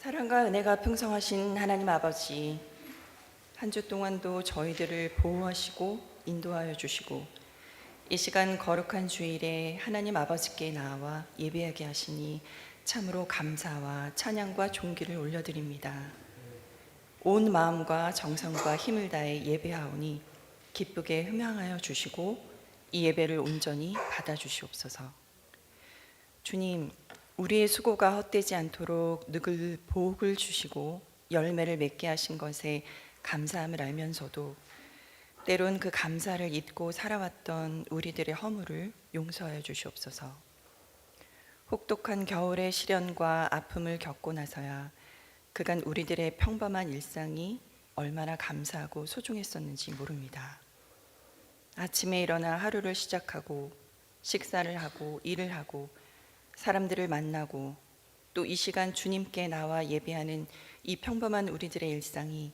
사랑과 은혜가 풍성하신 하나님 아버지, 한 주 동안도 저희들을 보호하시고 인도하여 주시고 이 시간 거룩한 주일에 하나님 아버지께 나와 예배하게 하시니 참으로 감사와 찬양과 존귀를 올려드립니다. 온 마음과 정성과 힘을 다해 예배하오니 기쁘게 흠양하여 주시고 이 예배를 온전히 받아주시옵소서. 주님, 우리의 수고가 헛되지 않도록 늘 복을 주시고 열매를 맺게 하신 것에 감사함을 알면서도 때론 그 감사를 잊고 살아왔던 우리들의 허물을 용서하여 주시옵소서. 혹독한 겨울의 시련과 아픔을 겪고 나서야 그간 우리들의 평범한 일상이 얼마나 감사하고 소중했었는지 모릅니다. 아침에 일어나 하루를 시작하고 식사를 하고 일을 하고 사람들을 만나고 또 이 시간 주님께 나와 예배하는 이 평범한 우리들의 일상이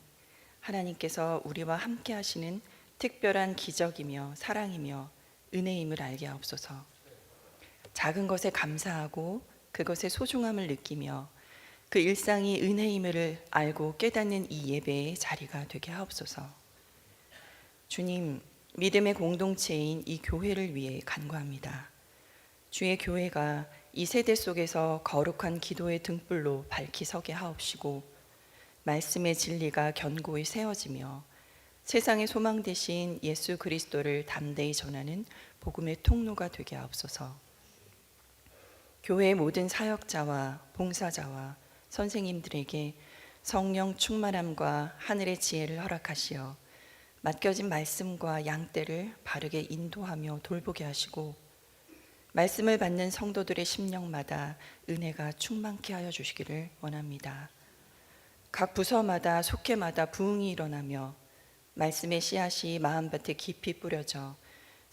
하나님께서 우리와 함께 하시는 특별한 기적이며 사랑이며 은혜임을 알게 하옵소서. 작은 것에 감사하고 그것의 소중함을 느끼며 그 일상이 은혜임을 알고 깨닫는 이 예배의 자리가 되게 하옵소서. 주님, 믿음의 공동체인 이 교회를 위해 간구합니다. 주의 교회가 이 세대 속에서 거룩한 기도의 등불로 밝히 서게 하옵시고 말씀의 진리가 견고히 세워지며 세상의 소망 되신 예수 그리스도를 담대히 전하는 복음의 통로가 되게 하옵소서. 교회의 모든 사역자와 봉사자와 선생님들에게 성령 충만함과 하늘의 지혜를 허락하시어 맡겨진 말씀과 양떼를 바르게 인도하며 돌보게 하시고 말씀을 받는 성도들의 심령마다 은혜가 충만케 하여 주시기를 원합니다. 각 부서마다 속회마다 부흥이 일어나며 말씀의 씨앗이 마음밭에 깊이 뿌려져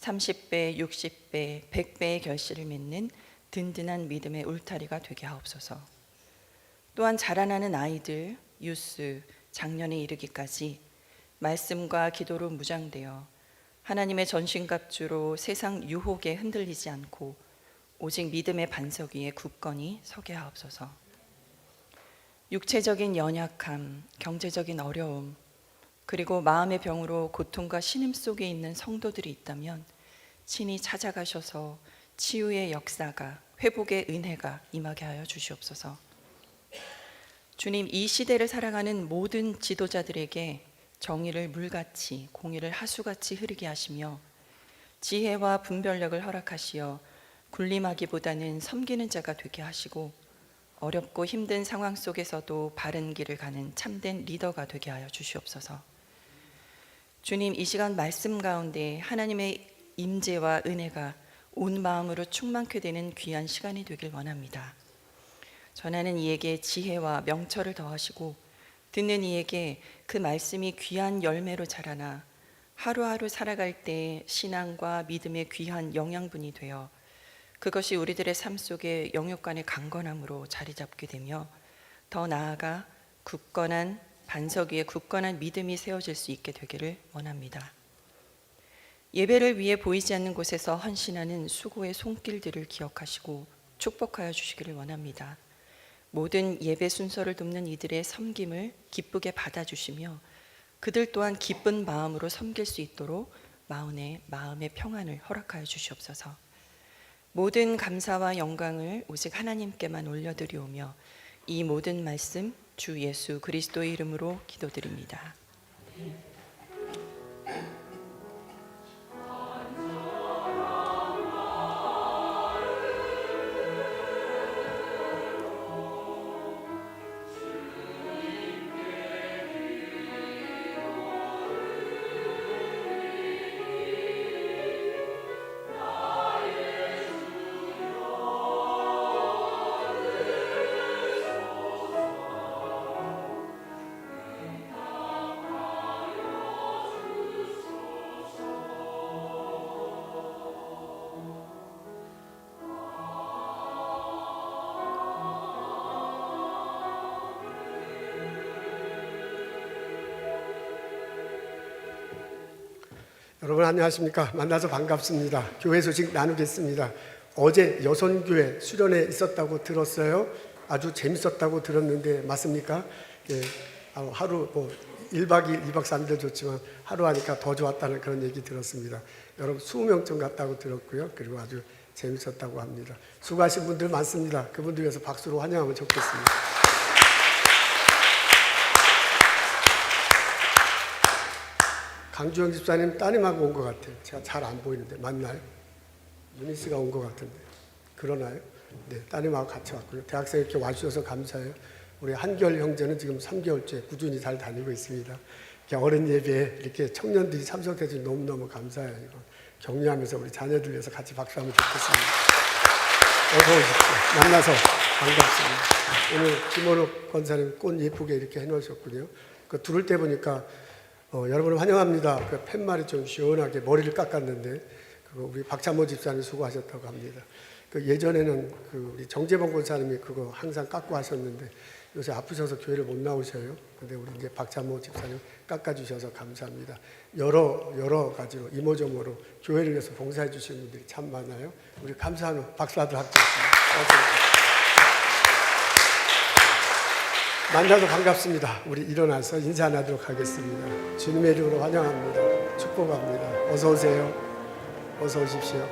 30배, 60배, 100배의 결실을 맺는 든든한 믿음의 울타리가 되게 하옵소서. 또한 자라나는 아이들, 유스, 장년에 이르기까지 말씀과 기도로 무장되어 하나님의 전신갑주로 세상 유혹에 흔들리지 않고 오직 믿음의 반석 위에 굳건히 서게 하옵소서. 육체적인 연약함, 경제적인 어려움, 그리고 마음의 병으로 고통과 신음 속에 있는 성도들이 있다면 친히 찾아가셔서 치유의 역사가, 회복의 은혜가 임하게 하여 주시옵소서. 주님, 이 시대를 살아가는 모든 지도자들에게 정의를 물같이, 공의를 하수같이 흐르게 하시며 지혜와 분별력을 허락하시어 군림하기보다는 섬기는 자가 되게 하시고 어렵고 힘든 상황 속에서도 바른 길을 가는 참된 리더가 되게 하여 주시옵소서. 주님, 이 시간 말씀 가운데 하나님의 임재와 은혜가 온 마음으로 충만케 되는 귀한 시간이 되길 원합니다. 전하는 이에게 지혜와 명철을 더하시고 듣는 이에게 그 말씀이 귀한 열매로 자라나 하루하루 살아갈 때 신앙과 믿음의 귀한 영양분이 되어 그것이 우리들의 삶 속에 영육간의 강건함으로 자리 잡게 되며 더 나아가 굳건한 반석 위에 굳건한 믿음이 세워질 수 있게 되기를 원합니다. 예배를 위해 보이지 않는 곳에서 헌신하는 수고의 손길들을 기억하시고 축복하여 주시기를 원합니다. 모든 예배 순서를 돕는 이들의 섬김을 기쁘게 받아주시며 그들 또한 기쁜 마음으로 섬길 수 있도록 마음의 평안을 허락하여 주시옵소서. 모든 감사와 영광을 오직 하나님께만 올려드리오며 이 모든 말씀 주 예수 그리스도의 이름으로 기도드립니다. 여러분 안녕하십니까? 만나서 반갑습니다. 교회 소식 나누겠습니다. 어제 여선교회 수련회 있었다고 들었어요. 아주 재밌었다고 들었는데 맞습니까? 예, 하루 뭐 1박 2일, 2박 3일도 좋지만 하루 하니까 더 좋았다는 그런 얘기 들었습니다. 여러분 20명쯤 갔다고 들었고요. 그리고 아주 재밌었다고 합니다. 수고하신 분들 많습니다. 그분들 위해서 박수로 환영하면 좋겠습니다. 강주영 집사님 따님하고 온 것 같아요. 제가 잘 안 보이는데 맞나요? 유니스가 온 것 같은데 그러나요? 네, 따님하고 같이 왔고요. 대학생 이렇게 와주셔서 감사해요. 우리 한결 형제는 지금 3개월째 꾸준히 잘 다니고 있습니다. 이렇게 어른 예배에 이렇게 청년들이 참석해 주셔서 너무너무 감사해요. 이거 격려하면서 우리 자녀들 위해서 같이 박수하면 좋겠습니다. 어서 오십시오. 만나서 반갑습니다. 오늘 김원욱 권사님 꽃 예쁘게 이렇게 해놓으셨군요. 그 두를 때 보니까 여러분을 환영합니다. 그 팻말이 좀 시원하게 머리를 깎았는데 우리 박찬모 집사님 수고하셨다고 합니다. 그 예전에는 그 우리 정재범 권사님이 그거 항상 깎고 하셨는데 요새 아프셔서 교회를 못 나오셔요. 근데 우리 이제 박찬모 집사님 깎아주셔서 감사합니다. 여러 가지로 이모저모로 교회를 위해서 봉사해 주시는 분들이 참 많아요. 우리 감사하는 박수하도록 하겠습니다. 만나서 반갑습니다. 우리 일어나서 인사 나누도록 하겠습니다. 주님의 이름으로 환영합니다. 축복합니다. 어서 오세요. 어서 오십시오.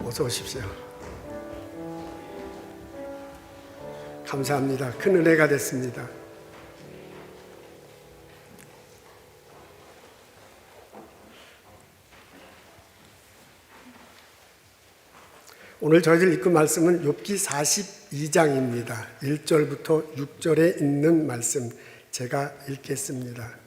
어서 오십시오. 감사합니다. 큰 은혜가 됐습니다. 오늘 저희들 읽은 말씀은 욥기 42장입니다. 1절부터 6절에 있는 말씀 제가 읽겠습니다.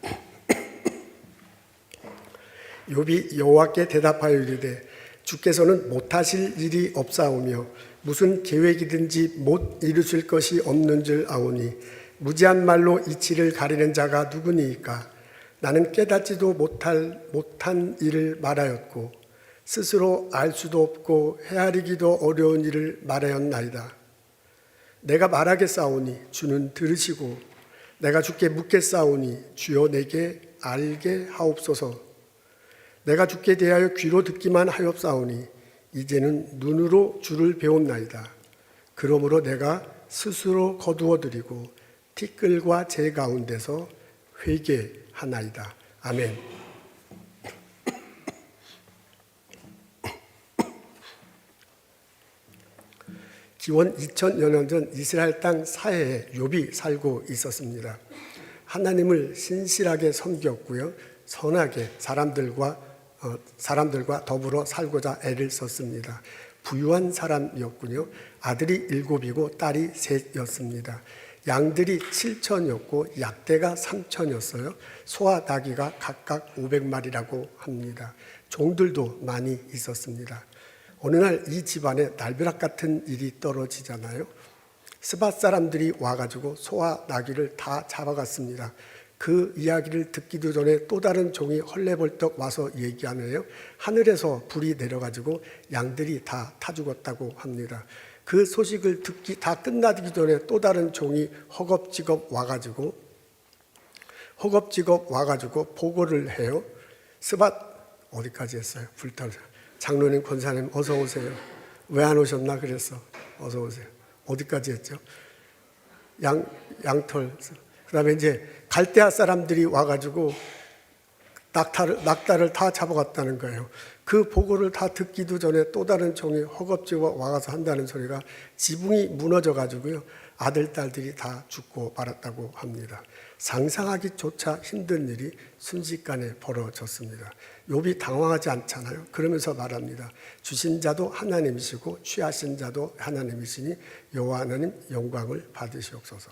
욥이 여호와께 대답하여 이르되 주께서는 못하실 일이 없사오며 무슨 계획이든지 못 이루실 것이 없는 줄 아오니 무지한 말로 이치를 가리는 자가 누구니이까. 나는 깨닫지도 못한 일을 말하였고 스스로 알 수도 없고 헤아리기도 어려운 일을 말하였나이다. 내가 말하겠사오니 주는 들으시고 내가 주께 묻겠사오니 주여 내게 알게 하옵소서. 내가 주께 대하여 귀로 듣기만 하였사오니 이제는 눈으로 주를 배웠나이다. 그러므로 내가 스스로 거두어드리고 티끌과 재 가운데서 회개하나이다. 아멘. 기원 2000여 년 전 이스라엘 땅 사해에 욥이 살고 있었습니다. 하나님을 신실하게 섬겼고요, 선하게 사람들과 더불어 살고자 애를 썼습니다. 부유한 사람이었군요. 아들이 7이고 딸이 3였습니다. 양들이 7,000이었고 약대가 3,000이었어요. 소와 나귀가 각각 500마리라고 합니다. 종들도 많이 있었습니다. 어느 날 이 집안에 날벼락 같은 일이 떨어지잖아요. 스밧 사람들이 와가지고 소와 나귀를 다 잡아갔습니다. 그 이야기를 듣기도 전에 또 다른 종이 헐레벌떡 와서 얘기하네요. 하늘에서 불이 내려가지고 양들이 다 타 죽었다고 합니다. 그 소식을 듣기 다 끝나기 전에 또 다른 종이 허겁지겁 와가지고 보고를 해요. 스밧 어디까지 했어요? 불타서 장로님, 권사님 어서 오세요. 왜 안 오셨나 그랬어. 어서 오세요. 어디까지 했죠? 양털. 그다음에 이제 갈대아 사람들이 와가지고 낙타를 다 잡아갔다는 거예요. 그 보고를 다 듣기도 전에 또 다른 종이 허겁지겁 와가서 한다는 소리가 지붕이 무너져가지고요, 아들, 딸들이 다 죽고 말았다고 합니다. 상상하기조차 힘든 일이 순식간에 벌어졌습니다. 욥이 당황하지 않잖아요. 그러면서 말합니다. 주신 자도 하나님이시고 취하신 자도 하나님이시니 여호와 하나님 영광을 받으시옵소서.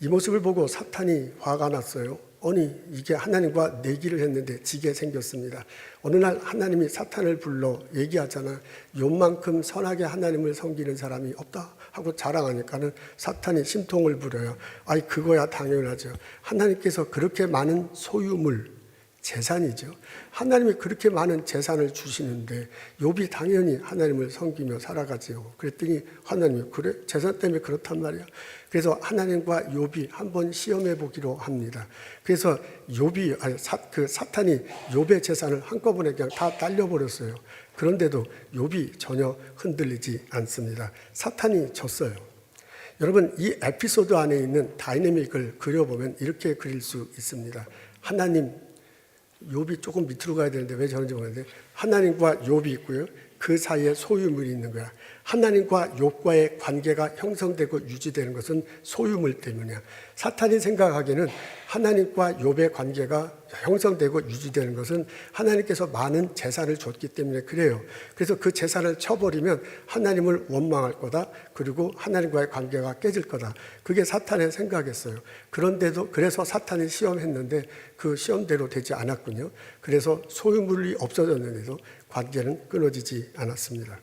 이 모습을 보고 사탄이 화가 났어요. 아니 이게 하나님과 내기를 했는데 지게 생겼습니다. 어느 날 하나님이 사탄을 불러 얘기하잖아. 욥만큼 선하게 하나님을 섬기는 사람이 없다 하고 자랑하니까는 사탄이 심통을 부려요. 아이 그거야 당연하죠. 하나님께서 그렇게 많은 소유물, 재산이죠. 하나님이 그렇게 많은 재산을 주시는데 욥이 당연히 하나님을 섬기며 살아가지요. 그랬더니 하나님이 그래? 재산 때문에 그렇단 말이야. 그래서 하나님과 욥이 한번 시험해 보기로 합니다. 그래서 사탄이 욥의 재산을 한꺼번에 그냥 다 날려버렸어요. 그런데도 욥이 전혀 흔들리지 않습니다. 사탄이 졌어요. 여러분 이 에피소드 안에 있는 다이내믹을 그려보면 이렇게 그릴 수 있습니다. 하나님, 욥이 조금 밑으로 가야 되는데 왜 저런지 모르겠는데 하나님과 욥이 있고요. 그 사이에 소유물이 있는 거야. 하나님과 욥과의 관계가 형성되고 유지되는 것은 소유물 때문이야. 사탄이 생각하기에는 하나님과 욥의 관계가 형성되고 유지되는 것은 하나님께서 많은 재산을 줬기 때문에 그래요. 그래서 그 재산을 쳐버리면 하나님을 원망할 거다. 그리고 하나님과의 관계가 깨질 거다. 그게 사탄의 생각이었어요. 그런데도 그래서 사탄이 시험했는데 그 시험대로 되지 않았군요. 그래서 소유물이 없어졌는데도 관계는 끊어지지 않았습니다.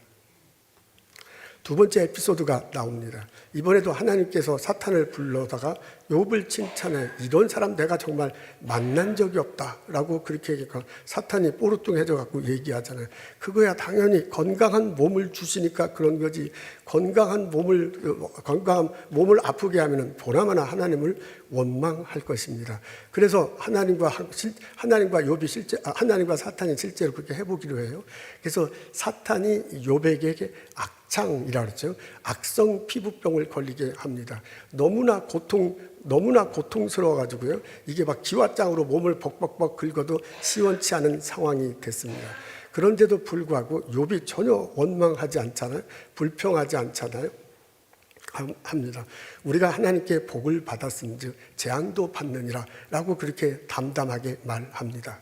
두 번째 에피소드가 나옵니다. 이번에도 하나님께서 사탄을 불러다가 욥을 칭찬해. 이런 사람 내가 정말 만난 적이 없다라고 그렇게 얘기하니까 사탄이 뽀르뚱해져 갖고 얘기하잖아요. 그거야 당연히 건강한 몸을 주시니까 그런 거지. 건강한 몸을 아프게 하면은 보나마나 하나님을 원망할 것입니다. 그래서 하나님과 사탄이 실제로 그렇게 해보기로 해요. 그래서 사탄이 욥에게 악창이라고 그랬죠. 악성 피부병을 걸리게 합니다. 너무나 고통스러워가지고요. 이게 막 기와장으로 몸을 벅벅벅 긁어도 시원치 않은 상황이 됐습니다. 그런데도 불구하고 욥이 전혀 원망하지 않잖아요. 불평하지 않잖아요. 합니다. 우리가 하나님께 복을 받았은즉 재앙도 받느니라 라고 그렇게 담담하게 말합니다.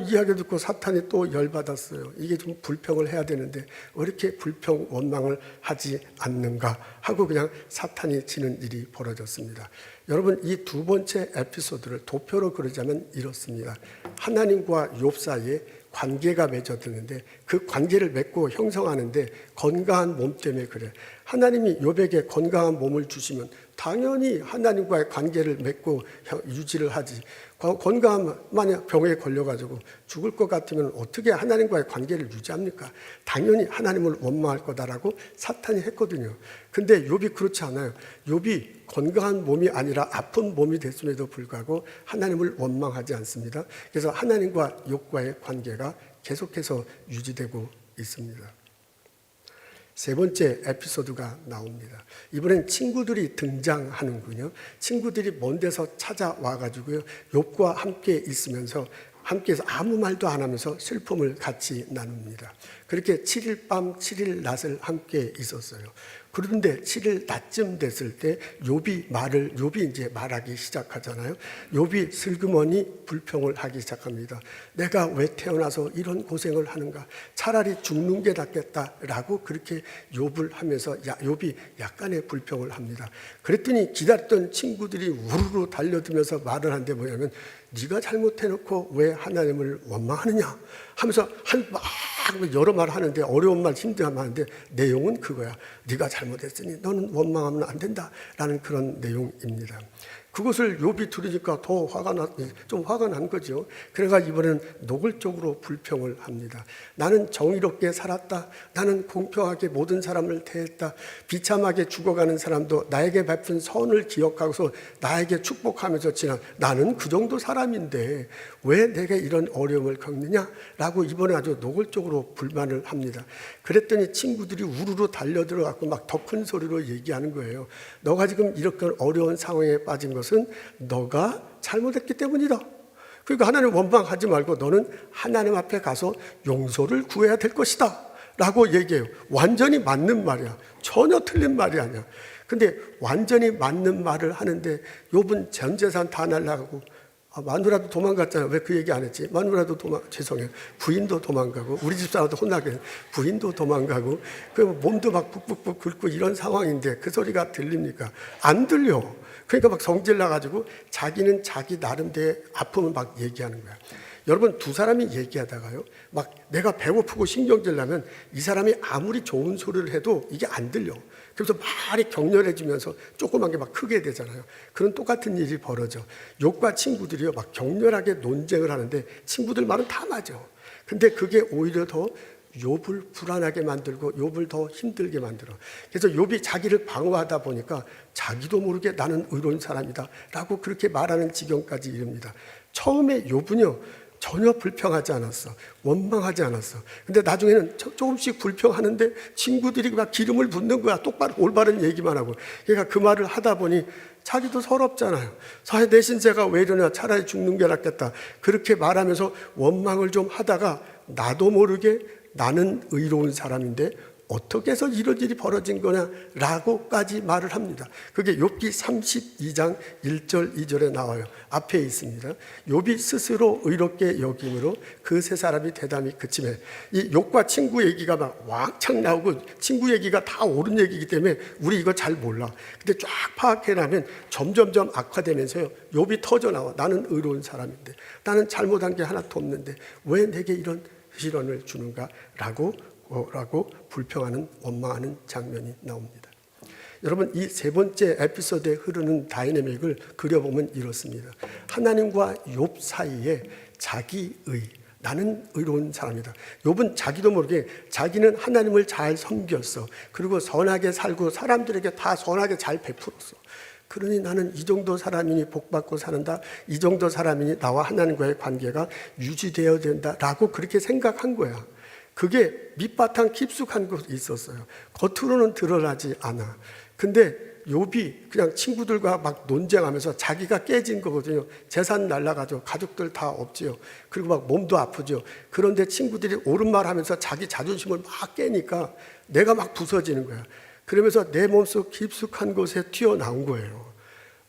이야기 듣고 사탄이 또 열받았어요. 이게 좀 불평을 해야 되는데 왜 이렇게 불평 원망을 하지 않는가 하고 그냥 사탄이 지는 일이 벌어졌습니다. 여러분, 이 두 번째 에피소드를 도표로 그리자면 이렇습니다. 하나님과 욥 사이에 관계가 맺어드는데 그 관계를 맺고 형성하는데 건강한 몸 때문에 그래. 하나님이 욥에게 건강한 몸을 주시면 당연히 하나님과의 관계를 맺고 유지를 하지. 건강한, 만약 병에 걸려가지고 죽을 것 같으면 어떻게 하나님과의 관계를 유지합니까? 당연히 하나님을 원망할 거다라고 사탄이 했거든요. 근데 욥이 그렇지 않아요. 욥이 건강한 몸이 아니라 아픈 몸이 됐음에도 불구하고 하나님을 원망하지 않습니다. 그래서 하나님과 욥과의 관계가 계속해서 유지되고 있습니다. 세 번째 에피소드가 나옵니다. 이번엔 친구들이 등장하는군요. 친구들이 먼 데서 찾아와가지고요, 욥과 함께 있으면서 함께해서 아무 말도 안 하면서 슬픔을 같이 나눕니다. 그렇게 7일 밤 7일 낮을 함께 있었어요. 그런데 7일 낮쯤 됐을 때 욥이 이제 말하기 시작하잖아요. 욥이 슬그머니 불평을 하기 시작합니다. 내가 왜 태어나서 이런 고생을 하는가? 차라리 죽는 게 낫겠다라고 그렇게 욥을 하면서 욥이 약간의 불평을 합니다. 그랬더니 기다렸던 친구들이 우르르 달려들면서 말을 하는데 뭐냐면 네가 잘못해놓고 왜 하나님을 원망하느냐 하면서 막 여러 말 하는데 어려운 말 힘든 말 하는데 내용은 그거야. 네가 잘못했으니 너는 원망하면 안 된다라는 그런 내용입니다. 그것을 욥이 들으니까 더 좀 화가 난 거죠. 그래가 이번엔 노골적으로 불평을 합니다. 나는 정의롭게 살았다. 나는 공평하게 모든 사람을 대했다. 비참하게 죽어가는 사람도 나에게 베푼 선을 기억하고서 나에게 축복하면서 지나 나는 그 정도 사람인데 왜 내가 이런 어려움을 겪느냐라고 이번에 아주 노골적으로 불만을 합니다. 그랬더니 친구들이 우르르 달려들어갖고 막 더 큰 소리로 얘기하는 거예요. 너가 지금 이렇게 어려운 상황에 빠진 것은 너가 잘못했기 때문이다. 그러니까 하나님 원망하지 말고 너는 하나님 앞에 가서 용서를 구해야 될 것이다 라고 얘기해요. 완전히 맞는 말이야. 전혀 틀린 말이 아니야. 근데 완전히 맞는 말을 하는데 욥은 전 재산 다 날라가고 마누라도 도망갔잖아요. 왜 그 얘기 안 했지? 마누라도 죄송해요. 부인도 도망가고 우리 집사람도 혼나게 부인도 도망가고 그 몸도 막 푹푹푹 긁고 이런 상황인데 그 소리가 들립니까? 안 들려. 그러니까 막 성질 나가지고 자기는 자기 나름대로의 아픔을 막 얘기하는 거야. 여러분, 두 사람이 얘기하다가요, 막 내가 배고프고 신경질 나면 이 사람이 아무리 좋은 소리를 해도 이게 안 들려. 그래서 말이 격렬해지면서 조그만 게 막 크게 되잖아요. 그런 똑같은 일이 벌어져. 욥과 친구들이요, 막 격렬하게 논쟁을 하는데 친구들 말은 다 맞아. 근데 그게 오히려 더 욥을 불안하게 만들고 욥을 더 힘들게 만들어. 그래서 욥이 자기를 방어하다 보니까 자기도 모르게 나는 의로운 사람이다 라고 그렇게 말하는 지경까지 이릅니다. 처음에 욥은요 전혀 불평하지 않았어. 원망하지 않았어. 근데 나중에는 조금씩 불평하는데 친구들이 막 기름을 붓는 거야. 똑바로 올바른 얘기만 하고. 그러니까 그 말을 하다 보니 자기도 서럽잖아요. 내 신세가 왜 이러냐. 차라리 죽는 게 낫겠다. 그렇게 말하면서 원망을 좀 하다가 나도 모르게 나는 의로운 사람인데 어떻게 해서 이런 일이 벌어진 거냐라고까지 말을 합니다. 그게 욥기 32장 1절 2절에 나와요. 앞에 있습니다. 욥이 스스로 의롭게 여김으로 그 세 사람이 대담이 그침에 이 욥과 친구 얘기가 막 왕창 나오고 친구 얘기가 다 옳은 얘기이기 때문에 우리 이거 잘 몰라. 근데 쫙 파악해나면 점점점 악화되면서요. 욥이 터져 나와. 나는 의로운 사람인데 나는 잘못한 게 하나도 없는데 왜 내게 이런 시련을 주는가 라고 불평하는 원망하는 장면이 나옵니다. 여러분, 이 세 번째 에피소드에 흐르는 다이내믹을 그려보면 이렇습니다. 하나님과 욥 사이에 자기의, 나는 의로운 사람이다. 욥은 자기도 모르게 자기는 하나님을 잘 섬겼어. 그리고 선하게 살고 사람들에게 다 선하게 잘 베풀었어. 그러니 나는 이 정도 사람이니 복받고 사는다. 이 정도 사람이니 나와 하나님과의 관계가 유지되어야 된다라고 그렇게 생각한 거야. 그게 밑바탕 깊숙한 곳에 있었어요. 겉으로는 드러나지 않아. 근데 욥이 그냥 친구들과 막 논쟁하면서 자기가 깨진 거거든요. 재산 날라가죠. 가족들 다 없지요. 그리고 막 몸도 아프죠. 그런데 친구들이 옳은 말 하면서 자기 자존심을 막 깨니까 내가 막 부서지는 거야. 그러면서 내 몸속 깊숙한 곳에 튀어나온 거예요.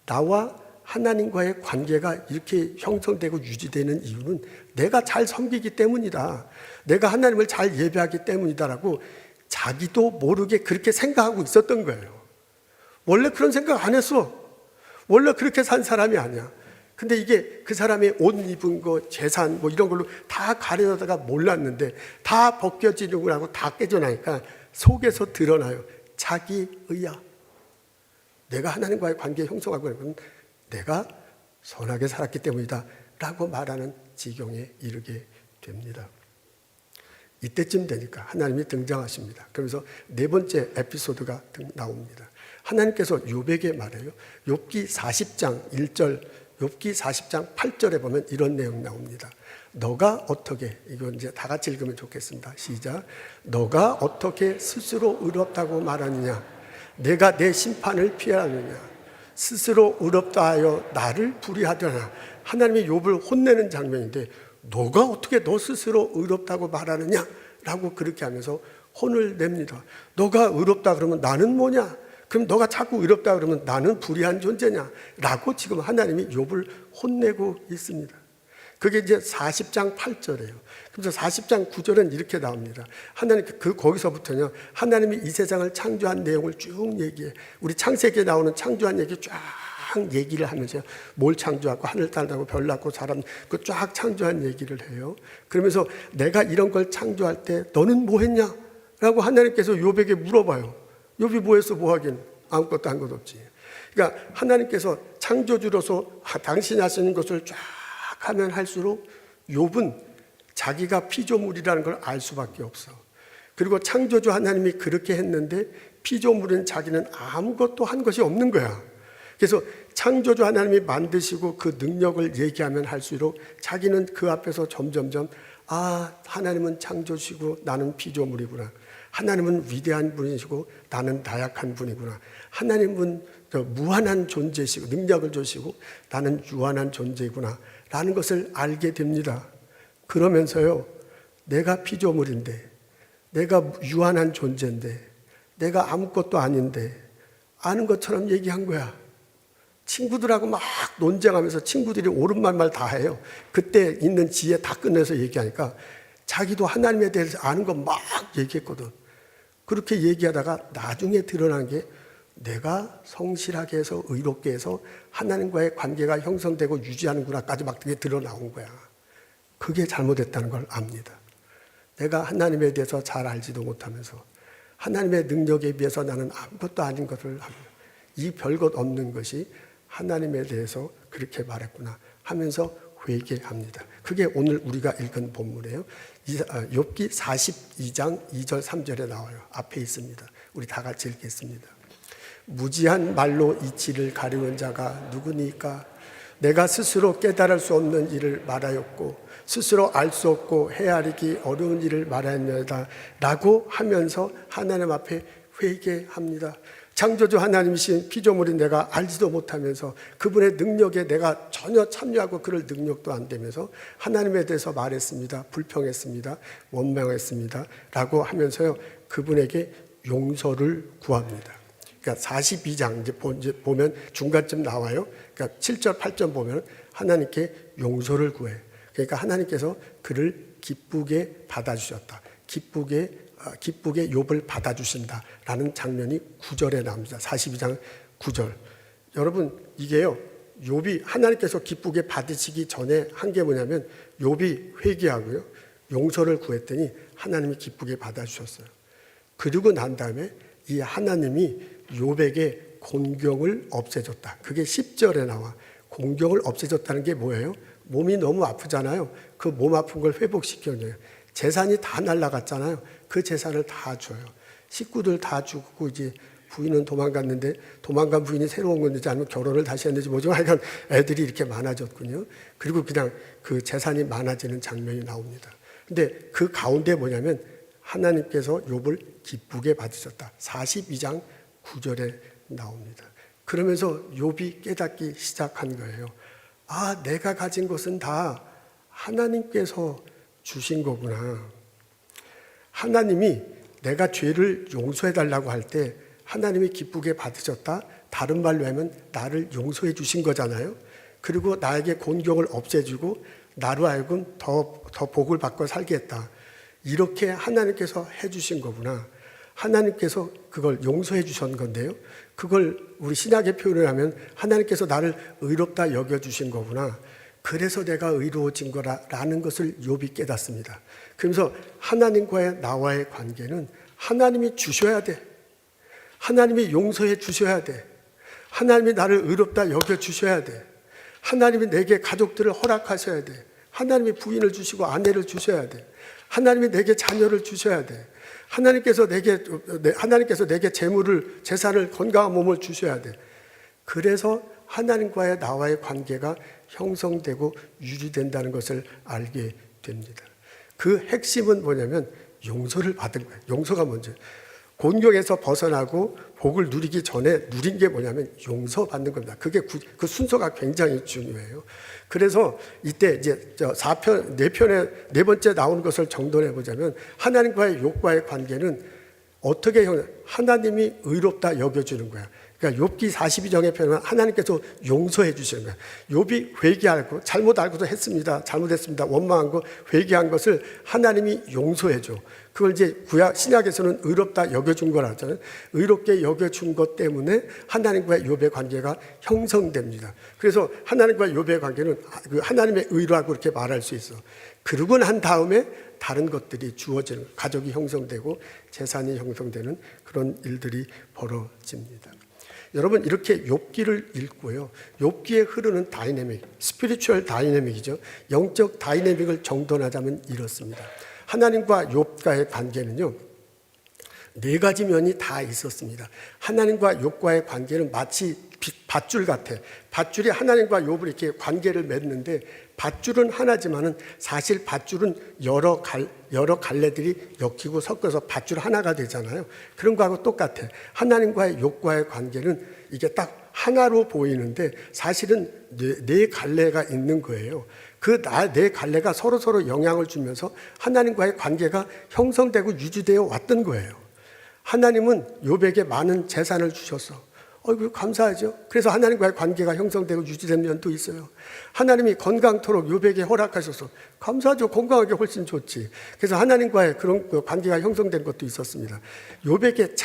나와 하나님과의 관계가 이렇게 형성되고 유지되는 이유는 내가 잘 섬기기 때문이다. 내가 하나님을 잘 예배하기 때문이다라고 자기도 모르게 그렇게 생각하고 있었던 거예요. 원래 그런 생각 안 했어. 원래 그렇게 산 사람이 아니야. 근데 이게 그 사람의 옷 입은 거, 재산 뭐 이런 걸로 다 가려다가 몰랐는데 다 벗겨지려고 하고 다 깨져나니까 속에서 드러나요. 자기의야. 내가 하나님과의 관계 형성하고 있는 건 내가 선하게 살았기 때문이다 라고 말하는 지경에 이르게 됩니다. 이때쯤 되니까 하나님이 등장하십니다. 그러면서 네 번째 에피소드가 나옵니다. 하나님께서 욥에게 말해요. 욥기 40장 1절, 욥기 40장 8절에 보면 이런 내용 나옵니다. 너가 어떻게, 이건 이제 다 같이 읽으면 좋겠습니다. 시작. 너가 어떻게 스스로 의롭다고 말하느냐? 내가 내 심판을 피하느냐? 스스로 의롭다 하여 나를 불의하더냐? 하나님이 욥을 혼내는 장면인데 너가 어떻게 너 스스로 의롭다고 말하느냐? 라고 그렇게 하면서 혼을 냅니다. 너가 의롭다 그러면 나는 뭐냐? 그럼 너가 자꾸 의롭다 그러면 나는 불의한 존재냐? 라고 지금 하나님이 욥을 혼내고 있습니다. 그게 이제 40장 8절이에요. 그래서 40장 9절은 이렇게 나옵니다. 하나님 거기서부터요. 하나님이 이 세상을 창조한 내용을 쭉 얘기해. 우리 창세기에 나오는 창조한 얘기 쫙 얘기를 하면서 뭘 창조하고 하늘 땅하고 별 낳고 사람 그 쫙 창조한 얘기를 해요. 그러면서 내가 이런 걸 창조할 때 너는 뭐 했냐? 라고 하나님께서 욥에게 물어봐요. 욥이 뭐 했어? 뭐 하긴? 아무것도 한 것 없지. 그러니까 하나님께서 창조주로서 당신이 하시는 것을 쫙 하면 할수록 욥은 자기가 피조물이라는 걸 알 수밖에 없어. 그리고 창조주 하나님이 그렇게 했는데 피조물인 자기는 아무것도 한 것이 없는 거야. 그래서 창조주 하나님이 만드시고 그 능력을 얘기하면 할수록 자기는 그 앞에서 점점점 하나님은 창조주시고 나는 피조물이구나. 하나님은 위대한 분이시고 나는 나약한 분이구나. 하나님은 무한한 존재시고 능력을 주시고 나는 유한한 존재구나 라는 것을 알게 됩니다. 그러면서요, 내가 피조물인데, 내가 유한한 존재인데, 내가 아무것도 아닌데 아는 것처럼 얘기한 거야. 친구들하고 막 논쟁하면서 친구들이 옳은 말만 다 해요. 그때 있는 지혜 다 끝내서 얘기하니까 자기도 하나님에 대해서 아는 거 막 얘기했거든. 그렇게 얘기하다가 나중에 드러난 게 내가 성실하게 해서 의롭게 해서 하나님과의 관계가 형성되고 유지하는구나까지 막 그게 드러나온 거야. 그게 잘못했다는 걸 압니다. 내가 하나님에 대해서 잘 알지도 못하면서 하나님의 능력에 비해서 나는 아무것도 아닌 것을 합니다. 이 별것 없는 것이 하나님에 대해서 그렇게 말했구나 하면서 회개합니다. 그게 오늘 우리가 읽은 본문이에요. 욥기 42장 2절 3절에 나와요. 앞에 있습니다. 우리 다 같이 읽겠습니다. 무지한 말로 이치를 가리는 자가 누구니까? 내가 스스로 깨달을 수 없는 일을 말하였고 스스로 알 수 없고 헤아리기 어려운 일을 말하였다 라고 하면서 하나님 앞에 회개합니다. 창조주 하나님이신 피조물인 내가 알지도 못하면서 그분의 능력에 내가 전혀 참여하고 그럴 능력도 안 되면서 하나님에 대해서 말했습니다. 불평했습니다. 원망했습니다. 라고 하면서요, 그분에게 용서를 구합니다. 그러니까 42장 이제 보면 중간쯤 나와요. 그러니까 7절 8절 보면 하나님께 용서를 구해. 그러니까 하나님께서 그를 기쁘게 받아주셨다. 기쁘게 욥을 받아주신다라는 장면이 9절에 나옵니다. 42장 9절. 여러분 이게요, 욥이 하나님께서 기쁘게 받으시기 전에 한 게 뭐냐면 욥이 회개하고요, 용서를 구했더니 하나님이 기쁘게 받아주셨어요. 그리고 난 다음에 이 하나님이 욥에게 곤경을 없애줬다. 그게 10절에 나와. 곤경을 없애줬다는 게 뭐예요? 몸이 너무 아프잖아요. 그 몸 아픈 걸 회복시켜줘요. 재산이 다 날라갔잖아요. 그 재산을 다 줘요. 식구들 다 주고 이제 부인은 도망갔는데 도망간 부인이 새로운 건지 아니면 결혼을 다시 했는지 뭐죠. 하여간 애들이 이렇게 많아졌군요. 그리고 그냥 그 재산이 많아지는 장면이 나옵니다. 근데 그 가운데 뭐냐면 하나님께서 욥을 기쁘게 받으셨다. 42장 9절에 나옵니다. 그러면서 욥이 깨닫기 시작한 거예요. 아, 내가 가진 것은 다 하나님께서 주신 거구나. 하나님이 내가 죄를 용서해 달라고 할 때 하나님이 기쁘게 받으셨다. 다른 말로 하면 나를 용서해 주신 거잖아요. 그리고 나에게 곤경을 없애주고 나로 하여금 더 복을 받고 살게 했다. 이렇게 하나님께서 해주신 거구나. 하나님께서 그걸 용서해 주신 건데요. 그걸 우리 신약의 표현을 하면 하나님께서 나를 의롭다 여겨주신 거구나. 그래서 내가 의로워진 거라는 것을 욥이 깨닫습니다. 그러면서 하나님과의 나와의 관계는 하나님이 주셔야 돼. 하나님이 용서해 주셔야 돼. 하나님이 나를 의롭다 여겨주셔야 돼. 하나님이 내게 가족들을 허락하셔야 돼. 하나님이 부인을 주시고 아내를 주셔야 돼. 하나님이 내게 자녀를 주셔야 돼. 하나님께서 내게 재물을, 재산을, 건강한 몸을 주셔야 돼. 그래서 하나님과의 나와의 관계가 형성되고 유지된다는 것을 알게 됩니다. 그 핵심은 뭐냐면 용서를 받은 거예요. 용서가 먼저. 곤경에서 벗어나고 복을 누리기 전에 누린 게 뭐냐면 용서받는 겁니다. 그게 그 순서가 굉장히 중요해요. 그래서 이때 이제 4편의 네 번째 나오는 것을 정돈해 보자면 하나님과의 욥과의 관계는 어떻게 하나님이 의롭다 여겨주는 거야. 그러니까 욥기 42장에 표현하면 하나님께서 용서해 주시는 거예요. 욥이 회개하고 잘못 알고도 했습니다. 잘못했습니다. 원망한 거 회개한 것을 하나님이 용서해 줘. 그걸 이제 신약에서는 의롭다 여겨준 거라 하잖아요. 의롭게 여겨준 것 때문에 하나님과의 욥의 관계가 형성됩니다. 그래서 하나님과의 욥의 관계는 하나님의 의로라고 이렇게 말할 수 있어. 그러고 난 다음에 다른 것들이 주어지는, 가족이 형성되고 재산이 형성되는 그런 일들이 벌어집니다. 여러분, 이렇게 욥기를 읽고요, 욥기에 흐르는 다이내믹, 스피리추얼 다이내믹이죠. 영적 다이내믹을 정돈하자면 이렇습니다. 하나님과 욥과의 관계는요, 네 가지 면이 다 있었습니다. 하나님과 욥과의 관계는 마치 밧줄 같아. 밧줄이 하나님과 욥을 이렇게 관계를 맺는데, 밧줄은 하나지만은 사실 밧줄은 여러 갈래들이 엮이고 섞어서 밧줄 하나가 되잖아요. 그런 거하고 똑같아. 하나님과의 욥과의 관계는 이게 딱 하나로 보이는데 사실은 네 갈래가 있는 거예요. 그 네 갈래가 서로 영향을 주면서 하나님과의 관계가 형성되고 유지되어 왔던 거예요. 하나님은 욥에게 많은 재산을 주셨어. 감사하죠. 그래서 하나님과의 관계가 형성되고 유지된 면도 있어요. 하나님이 건강토록 욥에게 허락하셔서 감사하죠. 건강하게 훨씬 좋지. 그래서 하나님과의 그런 관계가 형성된 것도 있었습니다. 욥에게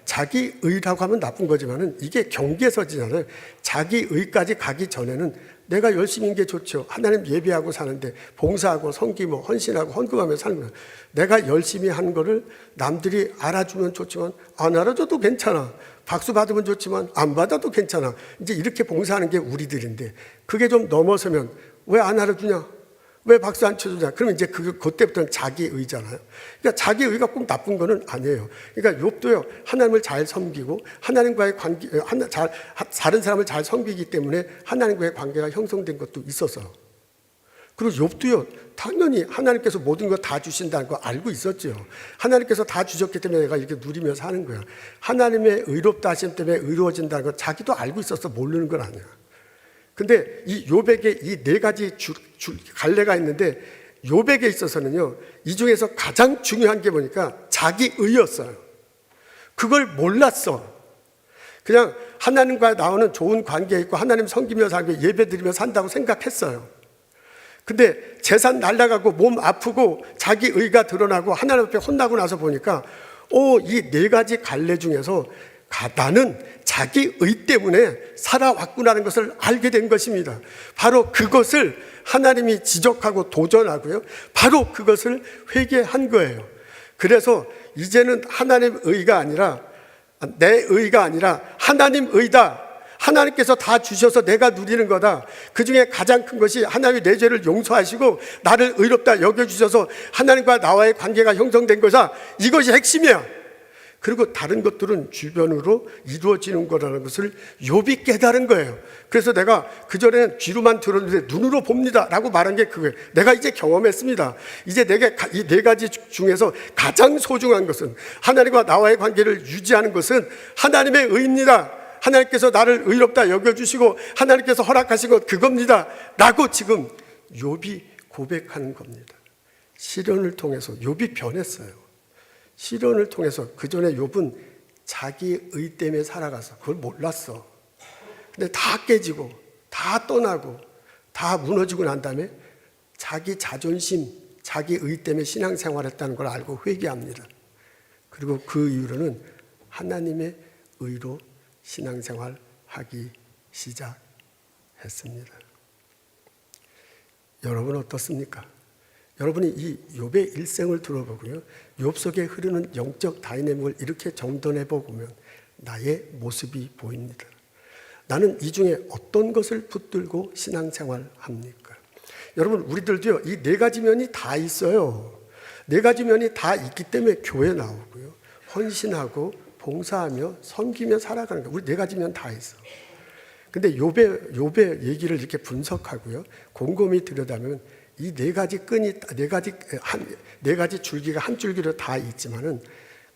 자기의라고 하면 나쁜 거지만은 이게 경계서지잖아요. 자기의까지 가기 전에는 내가 열심히 게 좋죠. 하나님 예배하고 사는데 봉사하고 섬기고 헌신하고 헌금하며 사는 거예요. 내가 열심히 한 거를 남들이 알아주면 좋지만 안 알아줘도 괜찮아. 박수 받으면 좋지만 안 받아도 괜찮아. 이제 이렇게 봉사하는 게 우리들인데 그게 좀 넘어서면 왜 안 알아주냐? 왜 박수 안 쳐주냐? 그러면 이제 그때부터는 자기의잖아요. 그러니까 자기의가 꼭 나쁜 거는 아니에요. 그러니까 욥도요, 하나님을 잘 섬기고 하나님과의 관계, 다른 사람을 잘 섬기기 때문에 하나님과의 관계가 형성된 것도 있어서. 그리고 욥도요, 당연히 하나님께서 모든 거 다 주신다는 거 알고 있었죠. 하나님께서 다 주셨기 때문에 내가 이렇게 누리며 사는 거야. 하나님의 의롭다 하심 때문에 의로워진다는 거 자기도 알고 있어서 모르는 건 아니야. 근데 이 욥에게 이 네 가지 갈래가 있는데 욥에게 있어서는요, 이 중에서 가장 중요한 게 뭐니까 자기의였어요. 그걸 몰랐어. 그냥 하나님과 나오는 좋은 관계에 있고 하나님 섬기며 살고 예배드리며 산다고 생각했어요. 근데 재산 날라가고 몸 아프고 자기의가 드러나고 하나님 앞에 혼나고 나서 보니까 이 네 가지 갈래 중에서 나는 자기의 때문에 살아왔구나는 것을 알게 된 것입니다. 바로 그것을 하나님이 지적하고 도전하고요, 바로 그것을 회개한 거예요. 그래서 이제는 하나님 의가 아니라 내 의가 아니라 하나님 의다. 하나님께서 다 주셔서 내가 누리는 거다. 그 중에 가장 큰 것이 하나님이 내 죄를 용서하시고 나를 의롭다 여겨주셔서 하나님과 나와의 관계가 형성된 거다. 이것이 핵심이야. 그리고 다른 것들은 주변으로 이루어지는 거라는 것을 욥이 깨달은 거예요. 그래서 내가 그전에는 귀로만 들었는데 눈으로 봅니다 라고 말한 게 그거예요. 내가 이제 경험했습니다. 이제 내게 이 네 가지 중에서 가장 소중한 것은, 하나님과 나와의 관계를 유지하는 것은 하나님의 의입니다. 하나님께서 나를 의롭다 여겨주시고 하나님께서 허락하신 것 그겁니다 라고 지금 욥이 고백하는 겁니다. 시련을 통해서 욥이 변했어요. 시련을 통해서, 그 전에 욥은 자기 의 때문에 살아가서 그걸 몰랐어. 근데 다 깨지고 다 떠나고 다 무너지고 난 다음에 자기 자존심, 자기 의 때문에 신앙생활했다는 걸 알고 회개합니다. 그리고 그 이후로는 하나님의 의로 신앙생활하기 시작했습니다. 여러분 어떻습니까? 여러분이 이 욥의 일생을 들어보고요, 욥 속에 흐르는 영적 다이내믹을 이렇게 정돈해 보면 나의 모습이 보입니다. 나는 이 중에 어떤 것을 붙들고 신앙생활합니까? 여러분, 우리들도요, 이 네 가지 면이 다 있어요. 네 가지 면이 다 있기 때문에 교회 나오고요, 헌신하고 봉사하며 섬기며 살아가는 거예요. 우리 네 가지 면 다 있어. 근데 욥의 얘기를 이렇게 분석하고요, 곰곰이 들여다보면 이 네 가지 끈이, 네 가지 줄기가 한 줄기로 다 있지만은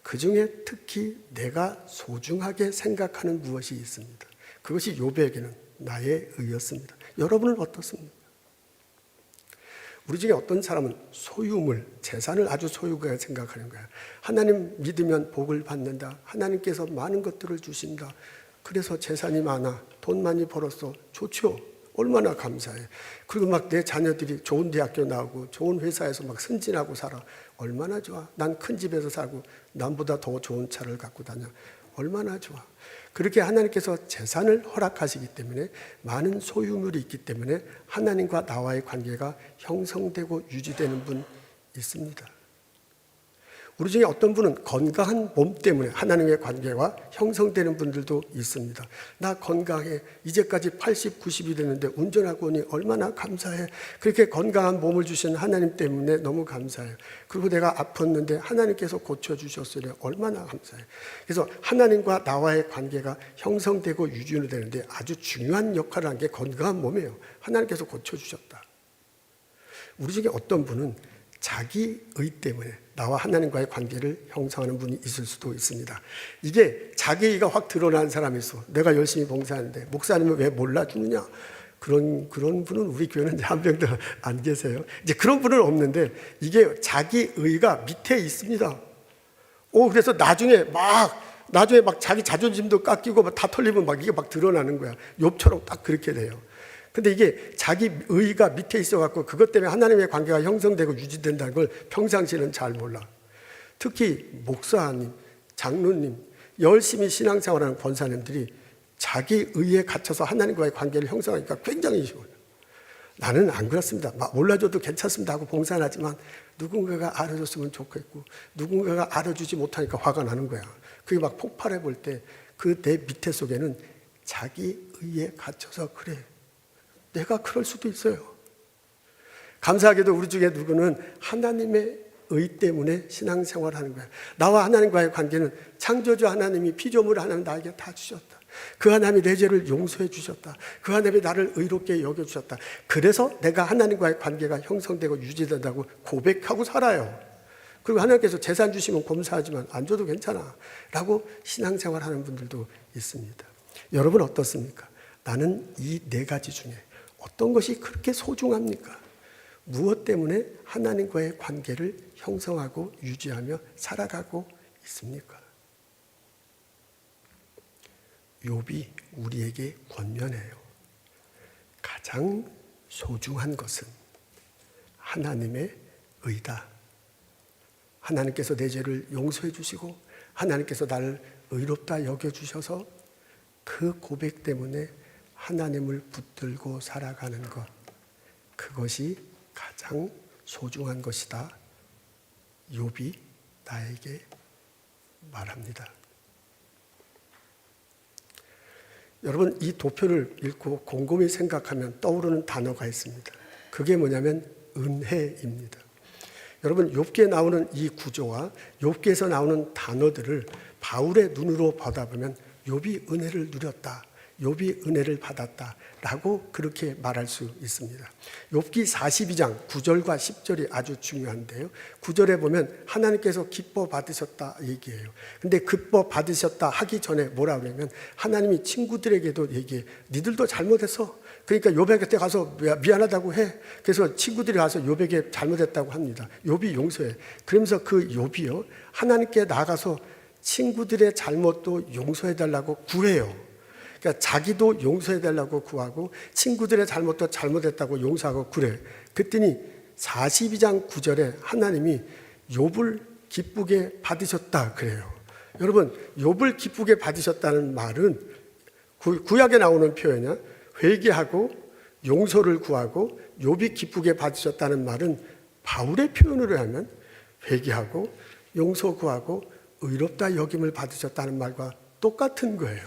그 중에 특히 내가 소중하게 생각하는 무엇이 있습니다. 그것이 욥에게는 나의 의였습니다. 여러분은 어떻습니까? 우리 중에 어떤 사람은 소유물, 재산을 아주 소유하게 생각하는 거야. 하나님 믿으면 복을 받는다. 하나님께서 많은 것들을 주신다. 그래서 재산이 많아. 돈 많이 벌었어. 좋죠. 얼마나 감사해. 그리고 막 내 자녀들이 좋은 대학교 나오고 좋은 회사에서 막 승진하고 살아. 얼마나 좋아. 난 큰 집에서 살고 남보다 더 좋은 차를 갖고 다녀. 얼마나 좋아. 그렇게 하나님께서 재산을 허락하시기 때문에, 많은 소유물이 있기 때문에 하나님과 나와의 관계가 형성되고 유지되는 분 있습니다. 우리 중에 어떤 분은 건강한 몸 때문에 하나님의 관계가 형성되는 분들도 있습니다. 나 건강해. 이제까지 80, 90이 됐는데 운전하고 오니 얼마나 감사해. 그렇게 건강한 몸을 주신 하나님 때문에 너무 감사해요. 그리고 내가 아팠는데 하나님께서 고쳐주셨으니 얼마나 감사해. 그래서 하나님과 나와의 관계가 형성되고 유지되는데 아주 중요한 역할을 한 게 건강한 몸이에요. 하나님께서 고쳐주셨다. 우리 중에 어떤 분은 자기 의 때문에 나와 하나님과의 관계를 형성하는 분이 있을 수도 있습니다. 이게 자기 의가 확 드러난 사람이 있어. 내가 열심히 봉사하는데 목사님은 왜 몰라주느냐? 그런 분은 우리 교회는 한 명도 안 계세요. 이제 그런 분은 없는데, 이게 자기 의가 밑에 있습니다. 그래서 나중에 막 자기 자존심도 깎이고 막 다 털리면 막 이게 막 드러나는 거야. 욥처럼 딱 그렇게 돼요. 근데 이게 자기 의가 밑에 있어갖고 그것 때문에 하나님의 관계가 형성되고 유지된다는 걸 평상시에는 잘 몰라. 특히 목사님, 장로님, 열심히 신앙생활하는 권사님들이 자기 의에 갇혀서 하나님과의 관계를 형성하니까 굉장히 쉬워요. 나는 안 그렇습니다. 몰라줘도 괜찮습니다 하고 봉사는 하지만 누군가가 알아줬으면 좋겠고 누군가가 알아주지 못하니까 화가 나는 거야. 그게 막 폭발해 볼 때 그 내 밑에 속에는 자기 의에 갇혀서 그래. 내가 그럴 수도 있어요. 감사하게도 우리 중에 누구는 하나님의 의 때문에 신앙생활하는 거야. 나와 하나님과의 관계는 창조주 하나님이 피조물 하나님 나에게 다 주셨다. 그 하나님이 내 죄를 용서해 주셨다. 그 하나님이 나를 의롭게 여겨주셨다. 그래서 내가 하나님과의 관계가 형성되고 유지된다고 고백하고 살아요. 그리고 하나님께서 재산 주시면 감사하지만 안 줘도 괜찮아 라고 신앙생활하는 분들도 있습니다. 여러분 어떻습니까? 나는 이 네 가지 중에 어떤 것이 그렇게 소중합니까? 무엇 때문에 하나님과의 관계를 형성하고 유지하며 살아가고 있습니까? 욥이 우리에게 권면해요. 가장 소중한 것은 하나님의 의다. 하나님께서 내 죄를 용서해 주시고 하나님께서 나를 의롭다 여겨주셔서 그 고백 때문에 하나님을 붙들고 살아가는 것, 그것이 가장 소중한 것이다. 욥이 나에게 말합니다. 여러분, 이 도표를 읽고 곰곰이 생각하면 떠오르는 단어가 있습니다. 그게 뭐냐면 은혜입니다. 여러분, 욥기에 나오는 이 구조와 욥기에서 나오는 단어들을 바울의 눈으로 보다보면 욥이 은혜를 누렸다, 욥이 은혜를 받았다라고 그렇게 말할 수 있습니다. 욥기 42장 9절과 10절이 아주 중요한데요. 9절에 보면 하나님께서 기뻐 받으셨다 얘기해요. 근데 기뻐 받으셨다 하기 전에 뭐라 그러냐면 하나님이 친구들에게도 얘기해. 니들도 잘못했어. 그러니까 욥에게 가서 미안하다고 해. 그래서 친구들이 가서 욥에게 잘못했다고 합니다. 욥이 용서해. 그러면서 그 욥이요, 하나님께 나가서 친구들의 잘못도 용서해달라고 구해요. 그러니까 자기도 용서해달라고 구하고 친구들의 잘못도 잘못했다고 용서하고 그래. 그랬더니 42장 9절에 하나님이 욥을 기쁘게 받으셨다 그래요. 여러분, 욥을 기쁘게 받으셨다는 말은 구약에 나오는 표현이야. 회개하고 용서를 구하고 욥이 기쁘게 받으셨다는 말은 바울의 표현으로 하면 회개하고 용서 구하고 의롭다 여김을 받으셨다는 말과 똑같은 거예요.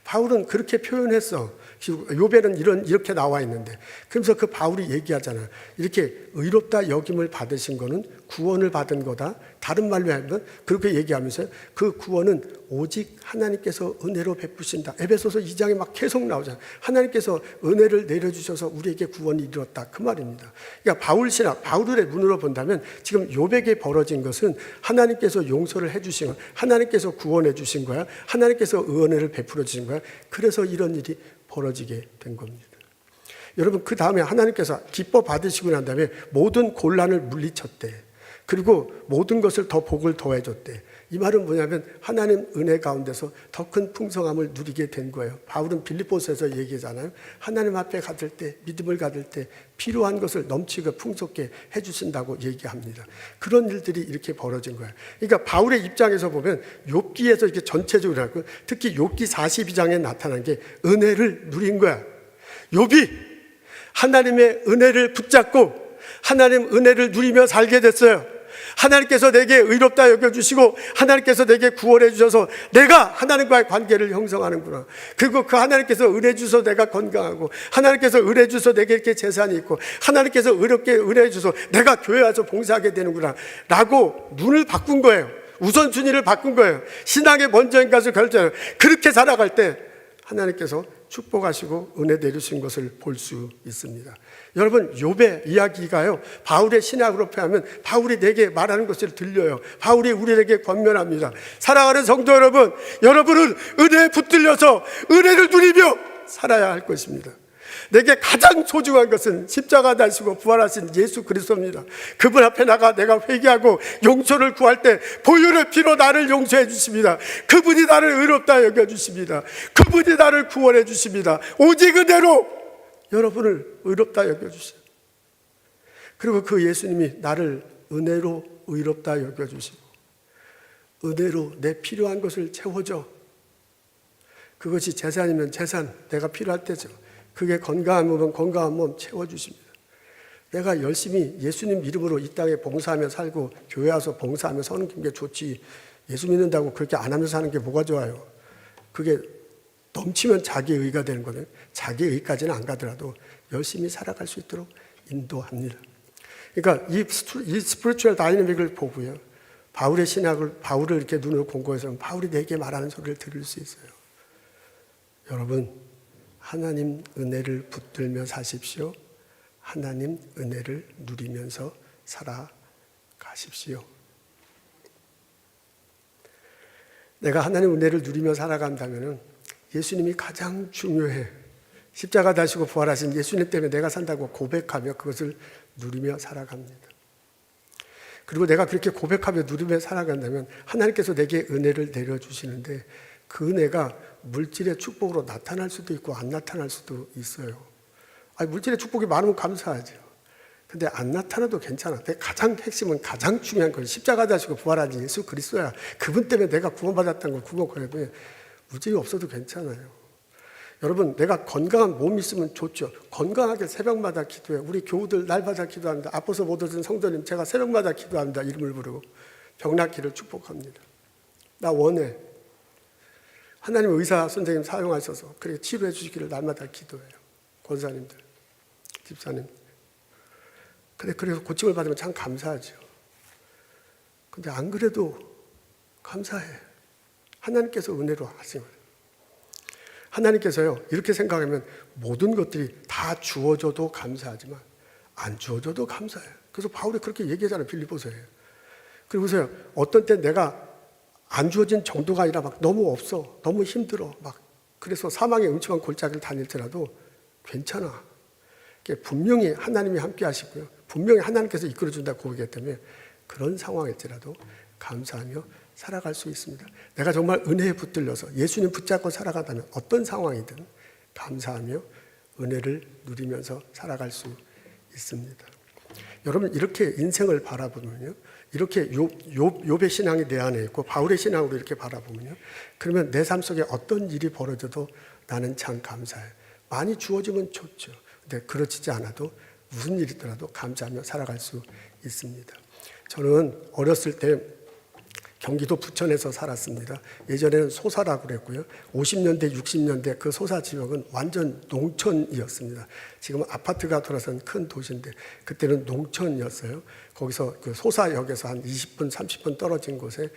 바울은 그렇게 표현했어. 욥에는 이렇게 나와 있는데, 그러면서 그 바울이 얘기하잖아. 이렇게 의롭다 여김을 받으신 거는 구원을 받은 거다. 다른 말로 하면 그렇게 얘기하면서 그 구원은 오직 하나님께서 은혜로 베푸신다. 에베소서 2장에 막 계속 나오잖아. 하나님께서 은혜를 내려주셔서 우리에게 구원이 이루었다. 그 말입니다. 그러니까 바울 신학, 바울의 눈으로 본다면 지금 욥에게 벌어진 것은 하나님께서 용서를 해주신 거야. 하나님께서 구원해 주신 거야. 하나님께서 은혜를 베풀어 주신 거야. 그래서 이런 일이 벌어지게 된 겁니다. 여러분, 그 다음에 하나님께서 기뻐 받으시고 난 다음에 모든 곤란을 물리쳤대. 그리고 모든 것을 더 복을 더해줬대. 이 말은 뭐냐면 하나님 은혜 가운데서 더 큰 풍성함을 누리게 된 거예요. 바울은 빌립보서에서 얘기하잖아요. 하나님 앞에 가질 때, 믿음을 가질 때 필요한 것을 넘치고 풍성게 해주신다고 얘기합니다. 그런 일들이 이렇게 벌어진 거예요. 그러니까 바울의 입장에서 보면 욥기에서 이렇게 전체적으로 하고 특히 욥기 42장에 나타난 게 은혜를 누린 거야. 욥이 하나님의 은혜를 붙잡고 하나님 은혜를 누리며 살게 됐어요. 하나님께서 내게 의롭다 여겨주시고 하나님께서 내게 구원해 주셔서 내가 하나님과의 관계를 형성하는구나. 그리고 그 하나님께서 은혜 주셔서 내가 건강하고 하나님께서 은혜 주셔서 내게 이렇게 재산이 있고 하나님께서 의롭게 은혜 주셔서 내가 교회 와서 봉사하게 되는구나 라고 눈을 바꾼 거예요. 우선순위를 바꾼 거예요. 신앙의 먼저인 것을 결정해요. 그렇게 살아갈 때 하나님께서 축복하시고 은혜 내리신 것을 볼 수 있습니다. 여러분, 욥의 이야기가요, 바울의 신학으로 표하면 바울이 내게 말하는 것을 들려요. 바울이 우리에게 권면합니다. 사랑하는 성도 여러분, 여러분은 은혜에 붙들려서 은혜를 누리며 살아야 할 것입니다. 내게 가장 소중한 것은 십자가 달시고 부활하신 예수 그리스도입니다. 그분 앞에 나가 내가 회개하고 용서를 구할 때 보혈의 피로 나를 용서해 주십니다. 그분이 나를 의롭다 여겨주십니다. 그분이 나를 구원해 주십니다. 오직 은혜로 여러분을 의롭다 여겨주세요. 그리고 그 예수님이 나를 은혜로 의롭다 여겨주시고 은혜로 내 필요한 것을 채워줘. 그것이 재산이면 재산, 내가 필요할 때죠. 그게 건강한 몸은 건강한 몸 채워주십니다. 내가 열심히 예수님 이름으로 이 땅에 봉사하며 살고 교회 와서 봉사하며 사는 게 좋지, 예수 믿는다고 그렇게 안 하면서 사는 게 뭐가 좋아요? 그게 넘치면 자기의가 되는 거는 자기의까지는 안 가더라도 열심히 살아갈 수 있도록 인도합니다. 그러니까 이 스피리추얼 다이내믹을 보고요, 바울의 신학을, 바울을 이렇게 눈을 공고해서 바울이 내게 말하는 소리를 들을 수 있어요. 여러분, 하나님 은혜를 붙들며 사십시오. 하나님 은혜를 누리면서 살아가십시오. 내가 하나님 은혜를 누리며 살아간다면 예수님이 가장 중요해. 십자가 다시고 부활하신 예수님 때문에 내가 산다고 고백하며 그것을 누리며 살아갑니다. 그리고 내가 그렇게 고백하며 누리며 살아간다면 하나님께서 내게 은혜를 내려주시는데 그 은혜가 물질의 축복으로 나타날 수도 있고 안 나타날 수도 있어요. 물질의 축복이 많으면 감사하죠. 근데 안 나타나도 괜찮아. 가장 핵심은, 가장 중요한 건 십자가 다시고 부활하신 예수 그리스도야. 그분 때문에 내가 구원받았다는 걸 구원받아야 물질이 없어도 괜찮아요. 여러분, 내가 건강한 몸이 있으면 좋죠. 건강하게 새벽마다 기도해. 우리 교우들 날마다 기도합니다. 앞서서 못 오신 성도님, 제가 새벽마다 기도합니다. 이름을 부르고 병 낫기를 축복합니다. 나 원해. 하나님 의사 선생님 사용하셔서 그렇게 치료해 주시기를 날마다 기도해요. 권사님들, 집사님. 근데 그래서 고침을 받으면 참 감사하죠. 근데 안 그래도 감사해. 하나님께서 은혜로 하신 거예요. 하나님께서요, 이렇게 생각하면 모든 것들이 다 주어져도 감사하지만 안 주어져도 감사해요. 그래서 바울이 그렇게 얘기하잖아요, 빌립보서에. 그리고 보세요, 어떤 때 내가 안 주어진 정도가 아니라 막 너무 없어, 너무 힘들어, 막 그래서 사망의 음침한 골짜기를 다닐지라도 괜찮아. 분명히 하나님이 함께 하시고요, 분명히 하나님께서 이끌어준다고 고백했다면 그런 상황일지라도 감사하며 살아갈 수 있습니다. 내가 정말 은혜에 붙들려서 예수님 붙잡고 살아가다면 어떤 상황이든 감사하며 은혜를 누리면서 살아갈 수 있습니다. 여러분, 이렇게 인생을 바라보면요, 이렇게 욥의 신앙이 내 안에 있고 바울의 신앙으로 이렇게 바라보면요, 그러면 내 삶 속에 어떤 일이 벌어져도 나는 참 감사해. 많이 주어지면 좋죠. 근데 그렇지 않아도 무슨 일이 있더라도 감사하며 살아갈 수 있습니다. 저는 어렸을 때 경기도 부천에서 살았습니다. 예전에는 소사라고 그랬고요. 50년대, 60년대 그 소사 지역은 완전 농촌이었습니다. 지금은 아파트가 들어선 큰 도시인데 그때는 농촌이었어요. 거기서 그 소사역에서 한 20분, 30분 떨어진 곳에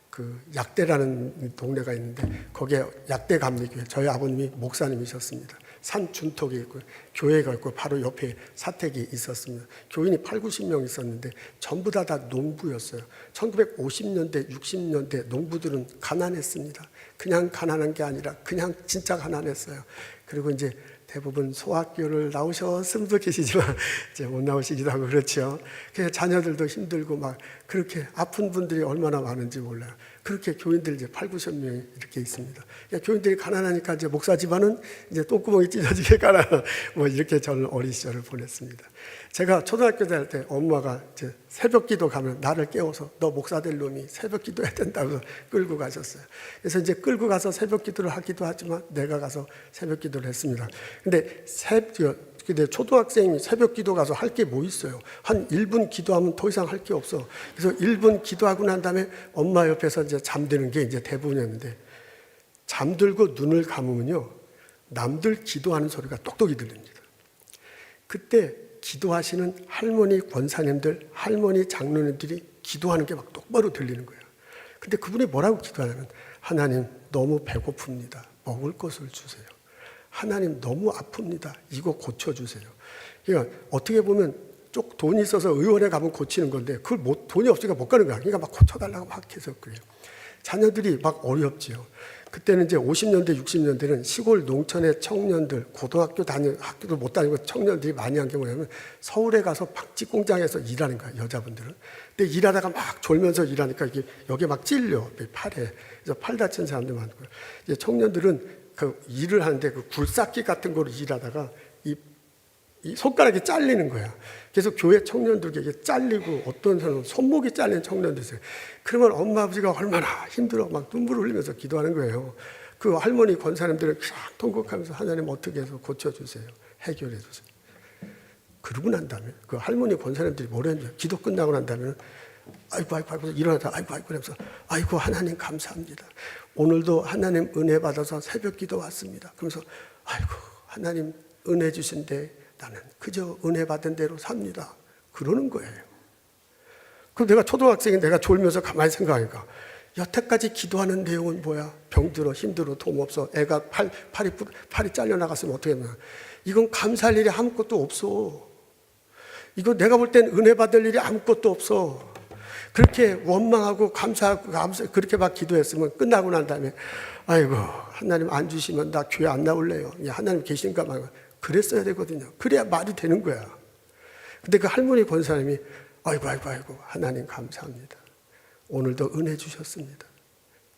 그 약대라는 동네가 있는데 거기에 약대 감리교회, 저희 아버님이 목사님이셨습니다. 산 준턱이 있고 교회가 있고 바로 옆에 사택이 있었습니다. 교인이 8, 90명 있었는데 전부 다 농부였어요. 1950년대, 60년대 농부들은 가난했습니다. 그냥 가난한 게 아니라 그냥 진짜 가난했어요. 그리고 이제 대부분 소학교를 나오셨으면 계시지만 이제 못 나오시기도 하고 그렇죠. 그냥 자녀들도 힘들고 막 그렇게 아픈 분들이 얼마나 많은지 몰라요. 그렇게 교인들 이제 8, 90명이 이렇게 있습니다. 그러니까 교인들이 가난하니까 이제 목사 집안은 이제 똥구멍이 찢어지게 가난 뭐 이렇게 저는 어린 시절을 보냈습니다. 제가 초등학교 다닐 때 엄마가 이제 새벽 기도 가면 나를 깨워서 너 목사 될 놈이 새벽 기도 해야 된다고 끌고 가셨어요. 그래서 이제 끌고 가서 새벽 기도를 하기도 하지만 내가 가서 새벽 기도를 했습니다. 근데 초등학생이 새벽 기도 가서 할 게 뭐 있어요? 한 1분 기도하면 더 이상 할 게 없어. 그래서 1분 기도하고 난 다음에 엄마 옆에서 이제 잠드는 게 이제 대부분이었는데 잠들고 눈을 감으면요, 남들 기도하는 소리가 똑똑히 들립니다. 그때 기도하시는 할머니 권사님들, 할머니 장로님들이 기도하는 게 막 똑바로 들리는 거예요. 근데 그분이 뭐라고 기도하냐면 하나님 너무 배고픕니다. 먹을 것을 주세요. 하나님 너무 아픕니다. 이거 고쳐주세요. 그러니까 어떻게 보면 쪽 돈이 있어서 의원에 가면 고치는 건데 그걸 돈이 없으니까 못 가는 거야. 그러니까 막 고쳐달라고 막 계속 그래요. 자녀들이 막 어렵지요. 그때는 이제 50년대, 60년대는 시골 농촌의 청년들, 고등학교 학교도 못 다니고 청년들이 많이 한 게 뭐냐면 서울에 가서 박쥐 공장에서 일하는 거야, 여자분들은. 근데 일하다가 막 졸면서 일하니까 이게 여기에 막 찔려, 팔에. 그래서 팔 다친 사람들 많고. 이제 청년들은 그 일을 하는데 그 굴삭기 같은 거로 일하다가 이 손가락이 잘리는 거야. 그래서 교회 청년들에게 잘리고 어떤 사람은 손목이 잘린 청년들 있어요. 그러면 엄마 아버지가 얼마나 힘들어 막 눈물을 흘리면서 기도하는 거예요. 그 할머니 권사님들은 그냥 통곡하면서 하나님 어떻게 해서 고쳐주세요. 해결해 주세요. 그러고 난 다음에 그 할머니 권사님들이 뭐랬냐, 기도 끝나고 난 다음에 아이고 일어나자 아이고 그러면서 아이고 하나님 감사합니다. 오늘도 하나님 은혜 받아서 새벽 기도 왔습니다. 그러면서 아이고 하나님 은혜 주신데 나는 그저 은혜 받은 대로 삽니다. 그러는 거예요. 그럼 내가 초등학생이 내가 졸면서 가만히 생각하니까 여태까지 기도하는 내용은 뭐야? 병들어, 힘들어, 돈 없어, 애가 팔이 잘려나갔으면 어떻게 하면 이건 감사할 일이 아무것도 없어. 이거 내가 볼 땐 은혜 받을 일이 아무것도 없어. 그렇게 원망하고 감사하고 그렇게 막 기도했으면 끝나고 난 다음에 아이고 하나님 안 주시면 나 교회 안 나올래요. 하나님 계신가 말 그랬어야 되거든요. 그래야 말이 되는 거야. 근데 그 할머니 권사님이 아이고 하나님 감사합니다. 오늘도 은혜 주셨습니다.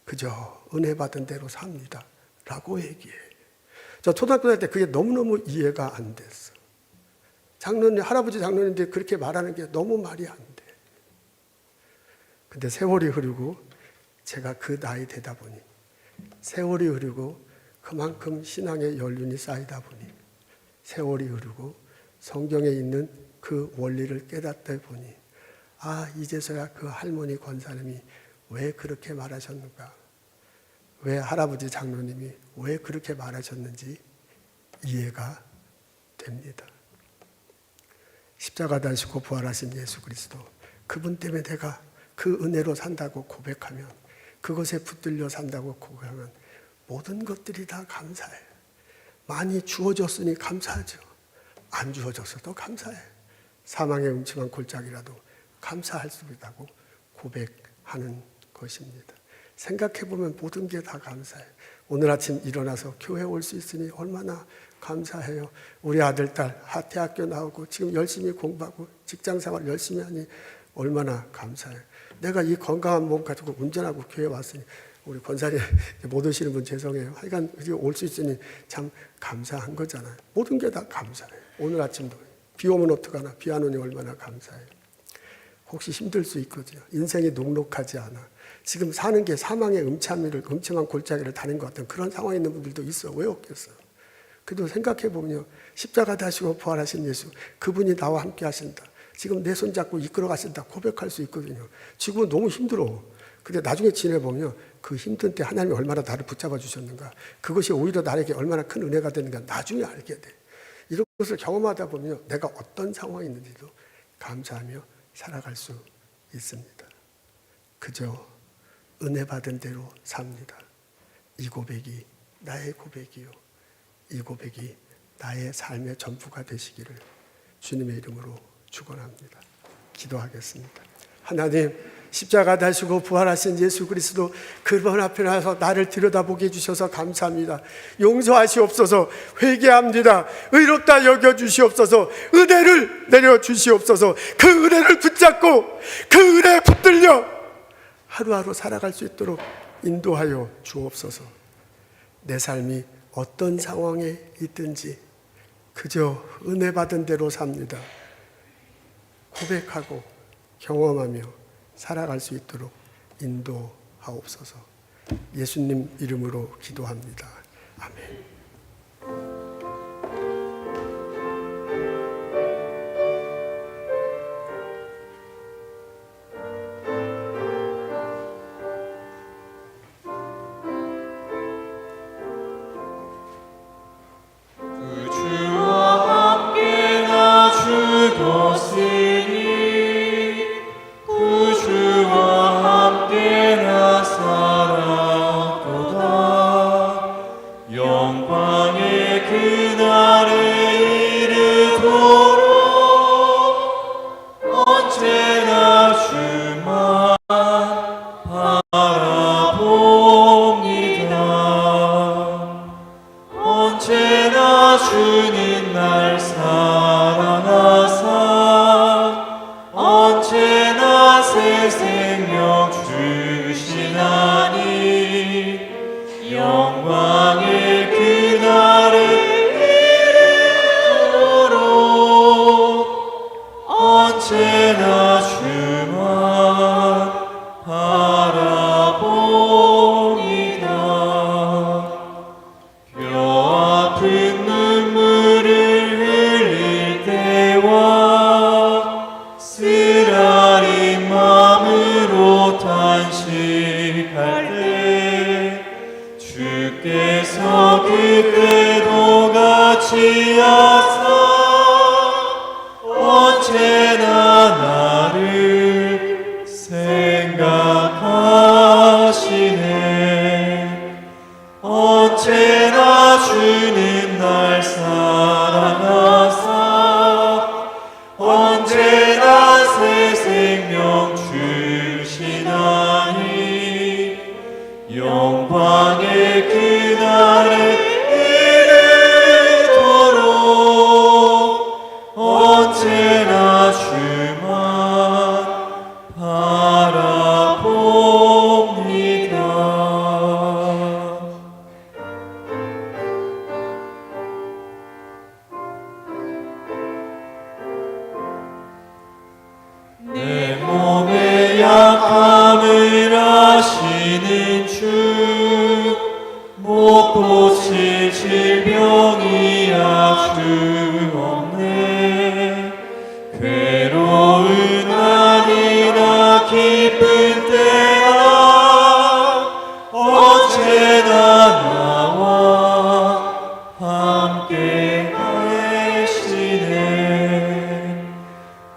그저 은혜 받은 대로 삽니다. 라고 얘기해. 저 초등학교 다닐 때 그게 너무너무 이해가 안 됐어. 할아버지 장로님들이 그렇게 말하는 게 너무 말이 안 돼. 근데 세월이 흐르고 제가 그 나이 되다 보니 세월이 흐르고 그만큼 신앙의 연륜이 쌓이다 보니 세월이 흐르고 성경에 있는 그 원리를 깨닫다 보니 이제서야 그 할머니 권사님이 왜 그렇게 말하셨는가, 왜 할아버지 장로님이 왜 그렇게 말하셨는지 이해가 됩니다. 십자가 다시고 부활하신 예수 그리스도, 그분 때문에 내가 그 은혜로 산다고 고백하면 그것에 붙들려 산다고 고백하면 모든 것들이 다 감사해요. 많이 주어졌으니 감사하죠. 안 주어졌어도 감사해. 사망의 음침한 골짜기라도 감사할 수 있다고 고백하는 것입니다. 생각해보면 모든 게 다 감사해요. 오늘 아침 일어나서 교회 올 수 있으니 얼마나 감사해요. 우리 아들, 딸 대학교 나오고 지금 열심히 공부하고 직장생활 열심히 하니 얼마나 감사해요. 내가 이 건강한 몸 가지고 운전하고 교회 왔으니, 우리 권사님 못 오시는 분 죄송해요. 하여간 올 수 있으니 참 감사한 거잖아요. 모든 게 다 감사해요. 오늘 아침도 비 오면 어떡하나, 비 안 오니 얼마나 감사해요. 혹시 힘들 수 있거든요. 인생이 녹록하지 않아. 지금 사는 게 사망의 음침한 골짜기를 다닌 것 같은 그런 상황에 있는 분들도 있어. 왜 없겠어요? 그래도 생각해보면요, 십자가 다시고 부활하신 예수, 그분이 나와 함께 하신다. 지금 내 손 잡고 이끌어 가신다 고백할 수 있거든요. 지금은 너무 힘들어. 근데 나중에 지내보면 그 힘든 때 하나님이 얼마나 나를 붙잡아 주셨는가, 그것이 오히려 나에게 얼마나 큰 은혜가 되는가 나중에 알게 돼. 이런 것을 경험하다 보면 내가 어떤 상황에 있는지도 감사하며 살아갈 수 있습니다. 그저 은혜 받은 대로 삽니다. 이 고백이 나의 고백이요, 이 고백이 나의 삶의 전부가 되시기를 주님의 이름으로 축원합니다. 기도하겠습니다. 하나님, 십자가 다시고 부활하신 예수 그리스도 그분 앞에 나서 나를 들여다보게 해주셔서 감사합니다. 용서하시옵소서. 회개합니다. 의롭다 여겨주시옵소서. 은혜를 내려주시옵소서. 그 은혜를 붙잡고 그 은혜에 붙들려 하루하루 살아갈 수 있도록 인도하여 주옵소서. 내 삶이 어떤 상황에 있든지 그저 은혜 받은 대로 삽니다. 고백하고 경험하며 살아갈 수 있도록 인도하옵소서. 예수님 이름으로 기도합니다. 아멘.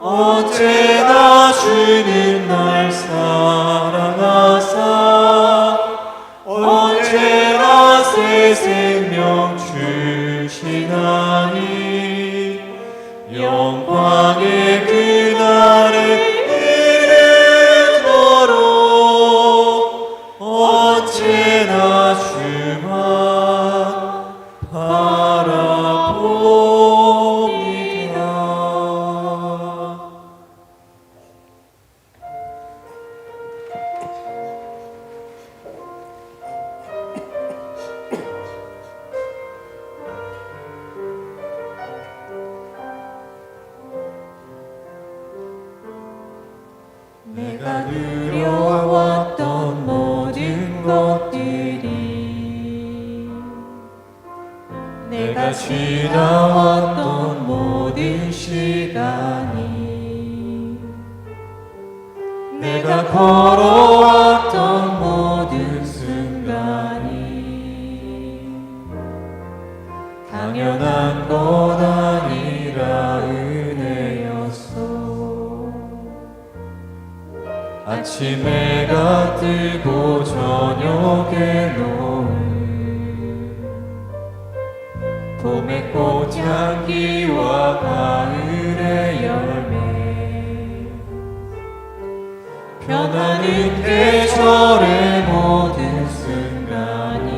언제나 주는 날 사랑하사 생명 주시나니 영광의 그날에 이르도록 언제나 주만 바라봅니다. 내가 누려왔던 모든 것들이 내가 지나왔던 모든 시간이 내가 걸어왔던 모든 순간이 당연한 것 아니라 은혜였어. 아침 해가 뜨고 저녁에 노을 봄의 꽃향기와 가을의 열매 변하는 계절의 모든 순간이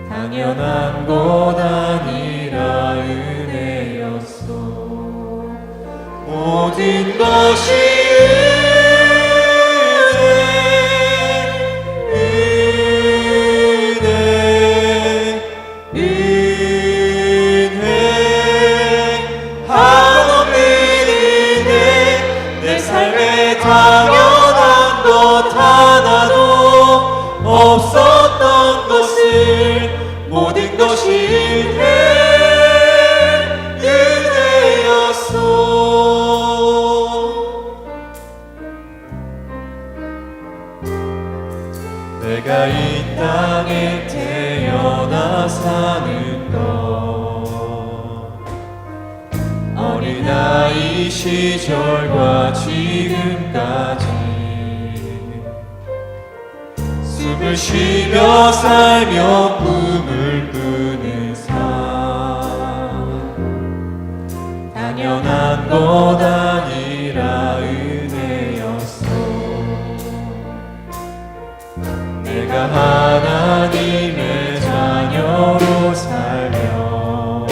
당연한 것 아니라 은혜였어. 모든 것이 은혜 한없는 은혜 내 삶에 당연한 것 하나도 없었던 것을 모든 것이 은혜였어. 내가 이 땅에 태어나 사는 것 어린아이 시절과 지금까지 숨을 쉬며 살며 꿈을 꾸는 삶 당연한 것 아니라 은혜였어. 내가 하나님의 자녀로 살며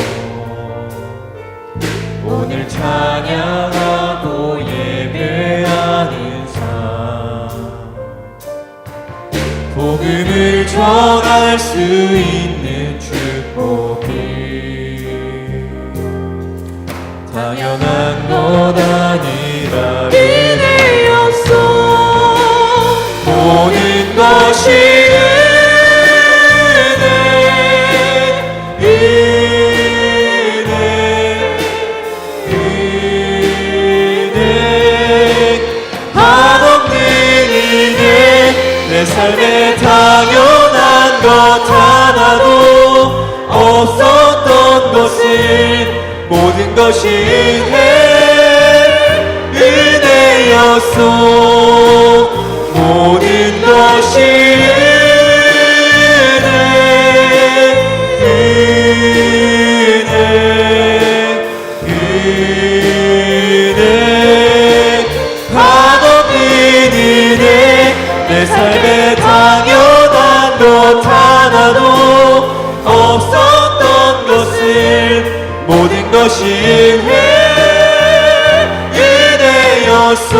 오늘 찬양하고 예배하는 삶 복음을 전할 수 있는 축복이 당연한 것 아니라 은혜였어. 모든 것이 은혜 한없는 은혜 내 삶에 당연한 것 하나도 없었던 것을 모든 것이 은혜였어. 모든 것이 은혜 한없는 은혜 내 삶에 당연한 것 하나도 없었던 것을 모든 것이 은혜였어.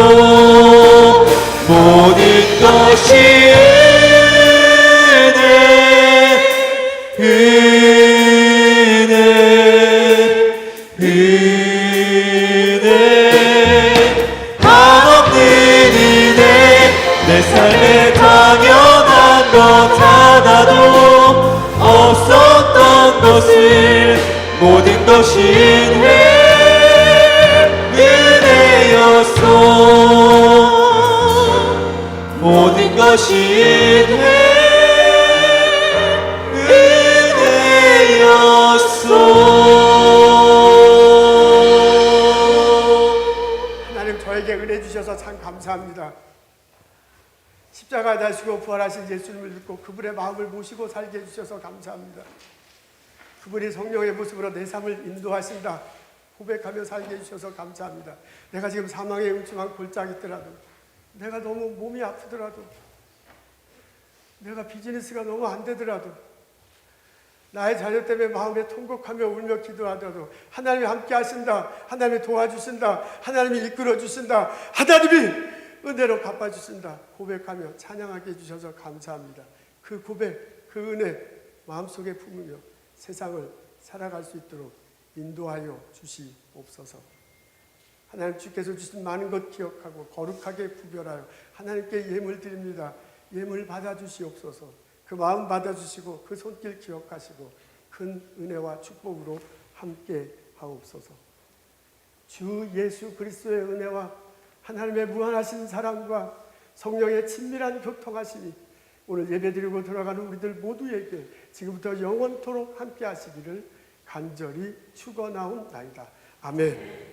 모든 것이 은혜 한없는 은혜 내 삶에 당연한 것 하나도 없었던 것을 모든 것이 은혜였어. 모든 것이 은혜였어. 하나님 저에게 은혜 주셔서 참 감사합니다. 십자가 다시고 부활하신 예수님을 믿고 그분의 마음을 모시고 살게 해주셔서 감사합니다. 그분이 성령의 모습으로 내 삶을 인도하신다 고백하며 살게 해주셔서 감사합니다. 내가 지금 사망의 음침한 골짜기 있더라도, 내가 너무 몸이 아프더라도, 내가 비즈니스가 너무 안 되더라도, 나의 자녀 때문에 마음에 통곡하며 울며 기도하더라도 하나님이 함께 하신다, 하나님이 도와주신다, 하나님이 이끌어 주신다, 하나님이 은혜로 갚아주신다 고백하며 찬양하게 해주셔서 감사합니다. 그 고백, 그 은혜 마음속에 품으며 세상을 살아갈 수 있도록 인도하여 주시옵소서. 하나님 주께서 주신 많은 것 기억하고 거룩하게 구별하여 하나님께 예물 드립니다. 예물 받아주시옵소서. 그 마음 받아주시고 그 손길 기억하시고 큰 은혜와 축복으로 함께 하옵소서. 주 예수 그리스도의 은혜와 하나님의 무한하신 사랑과 성령의 친밀한 교통하심이 오늘 예배드리고 돌아가는 우리들 모두에게 지금부터 영원토록 함께 하시기를 간절히 축원하옵나이다. 아멘.